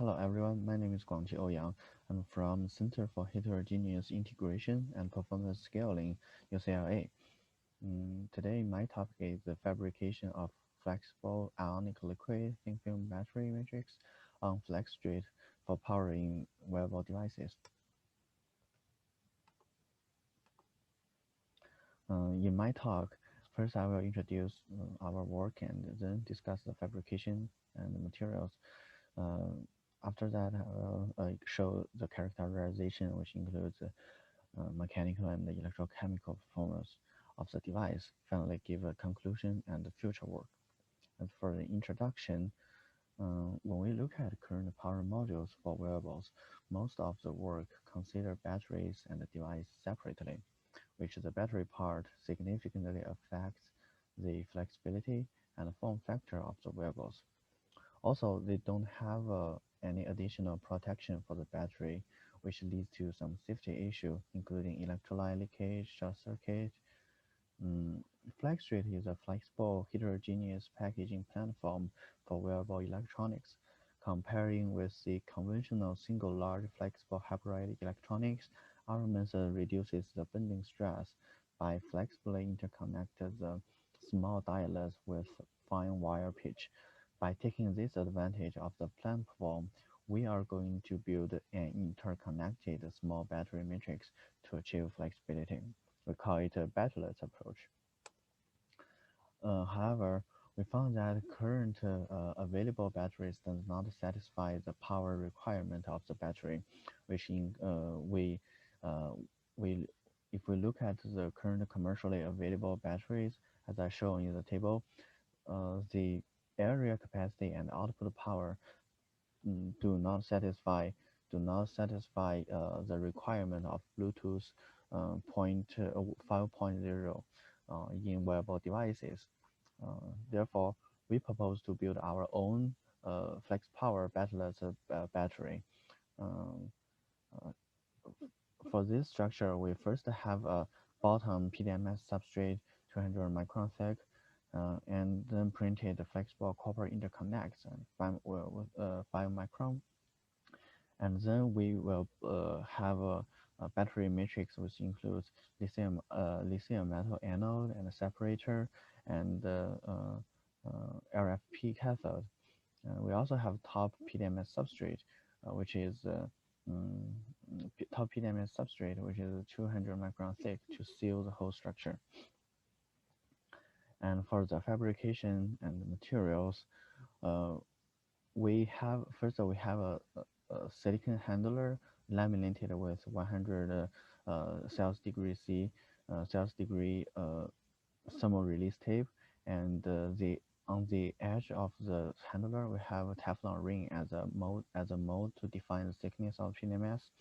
Hello everyone, my name is Guangqi Ouyang. I'm from Center for Heterogeneous Integration and Performance Scaling, UCLA. Today my topic is the fabrication of flexible ionic liquid thin film battery matrix on FlexTrate for powering wearable devices. In my talk, first I will introduce our work and then discuss the fabrication and the materials. Uh, After that, I will show the characterization, which includes mechanical and electrochemical performance of the device. Finally, give a conclusion and the future work. And for the introduction, when we look at current power modules for wearables, most of the work consider batteries and the device separately, which the battery part significantly affects the flexibility and form factor of the wearables. Also, they don't have any additional protection for the battery, which leads to some safety issue, including electrolyte leakage, short circuit. Mm, FlexTrate is a flexible heterogeneous packaging platform for wearable electronics. Comparing with the conventional single large flexible hybrid electronics, our method reduces the bending stress by flexibly interconnecting the small dialects with fine wire pitch. By taking this advantage of the platform, we are going to build an interconnected small battery matrix to achieve flexibility. We call it a battery approach. However, we found that current available batteries does not satisfy the power requirement of the battery, which uh, we if we look at the current commercially available batteries, as I show in the table, the area capacity and output power do not satisfy the requirement of Bluetooth 5.0 in wearable devices. Therefore, we propose to build our own flex power batteryless battery. Um, uh, for this structure, we first have a bottom PDMS substrate 200 micron thick, and then printed flexible copper interconnects and 5 micron. And then we will have a battery matrix which includes lithium metal anode and a separator and LFP cathode. We also have top PDMS substrate, which is mm, top PDMS substrate, which is 200 micron thick to seal the whole structure. And for the fabrication and the materials, uh, we have a silicon handler laminated with 100 Celsius degree C Celsius degree thermal release tape, and the on the edge of the handler we have a Teflon ring as a mold to define the thickness of PNMS,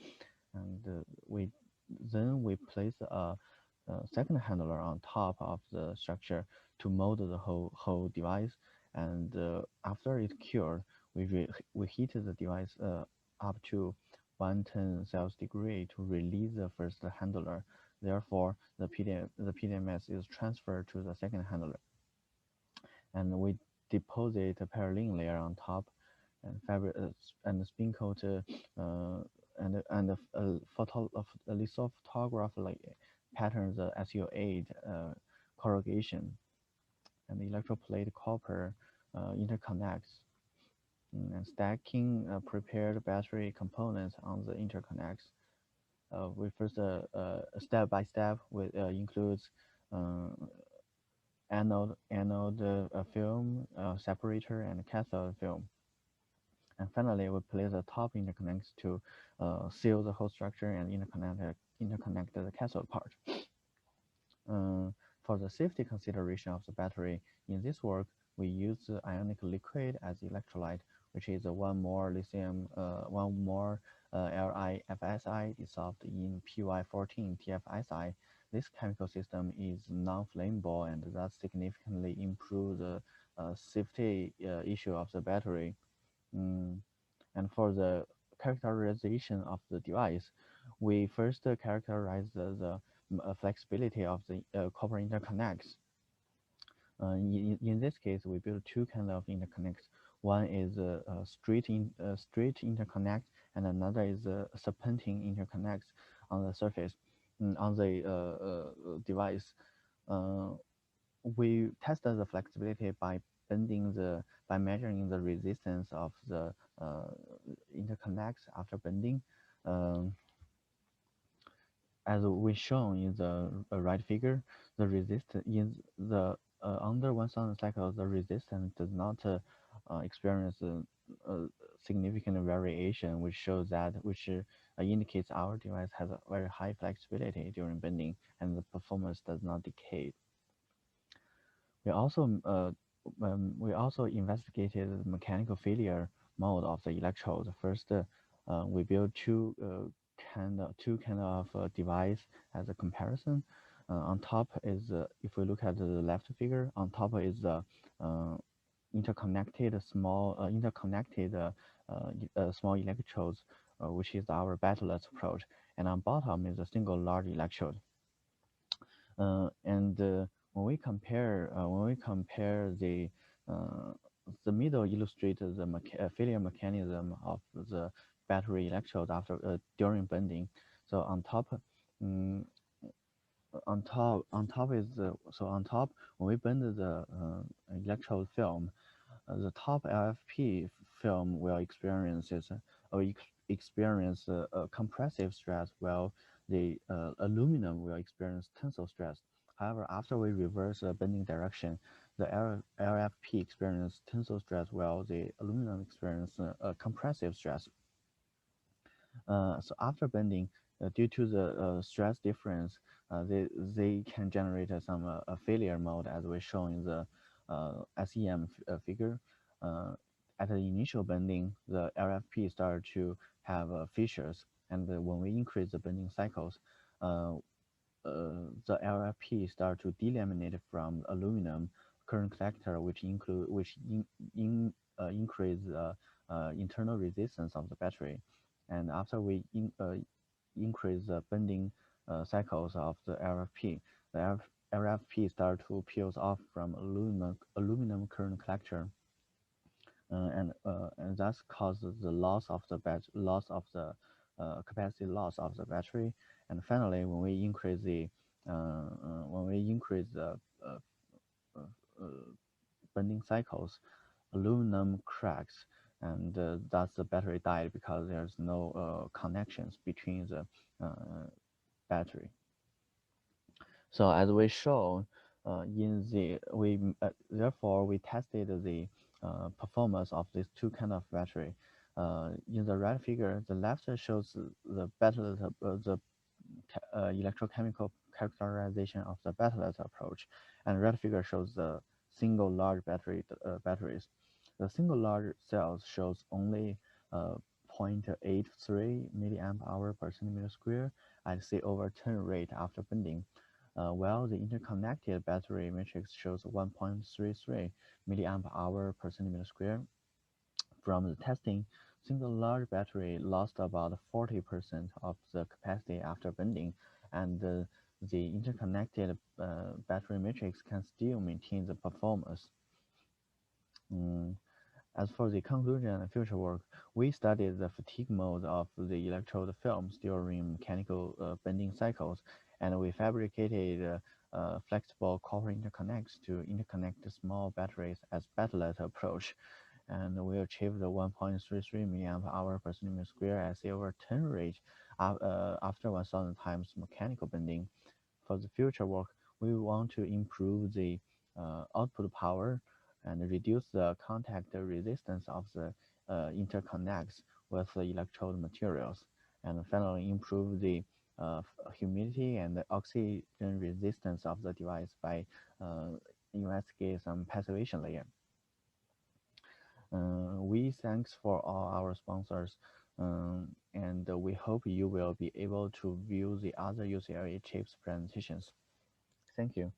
and we place a second handler on top of the structure to mold the whole device, and after it cured, we heat the device up to 110 Celsius degree to release the first handler. Therefore, the PDMS is transferred to the second handler, and we deposit a paralleling layer on top, and and spin coat and lithograph like patterns SU8 corrugation, and electroplate copper interconnects, and stacking prepared battery components on the interconnects. We first step by step with includes uh, anode film, separator, and cathode film. And finally, we place the top interconnects to seal the whole structure and interconnect the cathode part. For the safety consideration of the battery, in this work, we use the ionic liquid as electrolyte, which is one more LiFSI dissolved in Py14 TFSI. This chemical system is non-flammable and thus significantly improve the safety issue of the battery. And for the characterization of the device, we first characterize the flexibility of the copper interconnects. In this case, we build two kinds of interconnects. One is a straight interconnect, and another is a serpentine interconnect on the surface, on the device. Uh, we tested the flexibility by measuring the resistance of the uh, interconnects after bending. Um, as we shown in the right figure, the resistance in the under 1,000 cycles, the resistance does not experience a significant variation, which indicates our device has a very high flexibility during bending, and the performance does not decay. We also we also investigated the mechanical failure mode of the electrode. First, we built two kind of device as a comparison. On top is if we look at the left figure, on top is the uh, small electrodes, which is our battleless approach, and on bottom is a single large electrode. And when we compare uh, the middle illustrates the failure mechanism of the battery electrode after during bending. So mm, on top when we bend the electrode film, the top LFP film will experience compressive stress, while the aluminum will experience tensile stress. However, after we reverse the bending direction, the LFP experience tensile stress, while the aluminum experience compressive stress. So after bending, due to the stress difference, they can generate some failure mode, as we show in the SEM figure. Uh, at the initial bending, the LFP start to have fissures, and when we increase the bending cycles, uh, the LFP start to delaminate from aluminum current collector, which increase internal resistance of the battery. And after we increase the bending cycles of the LFP, the LFP start to peels off from aluminum current collector, and thus causes the capacity loss of the battery. And finally, when we increase the uh, uh, uh, bending cycles, aluminum cracks, and thus the battery died because there's no connections between the battery. So as we show in the we therefore we tested the performance of these two kind of battery. In the right figure, the left shows the electrochemical characterization of the battery approach, and right figure shows the single large batteries. The single large cells shows only 0.83 milliamp hour per centimeter square at C over 10 rate after bending, while the interconnected battery matrix shows 1.33 milliamp hour per centimeter square. From the testing, single large battery lost about 40% of the capacity after bending, and the interconnected battery matrix can still maintain the performance. Mm. As for the conclusion and future work, we studied the fatigue mode of the electrode films during mechanical bending cycles, and we fabricated flexible copper interconnects to interconnect the small batteries as battelet approach, and we achieved the 1.33 milliamp hour per centimeter square at silver 10 rate after 1,000 times mechanical bending. For the future work, we want to improve the output power and reduce the contact resistance of the interconnects with the electrode materials, and finally improve the humidity and the oxygen resistance of the device by investigate some passivation layer. We thanks for all our sponsors, and we hope you will be able to view the other UCLA chips presentations. Thank you.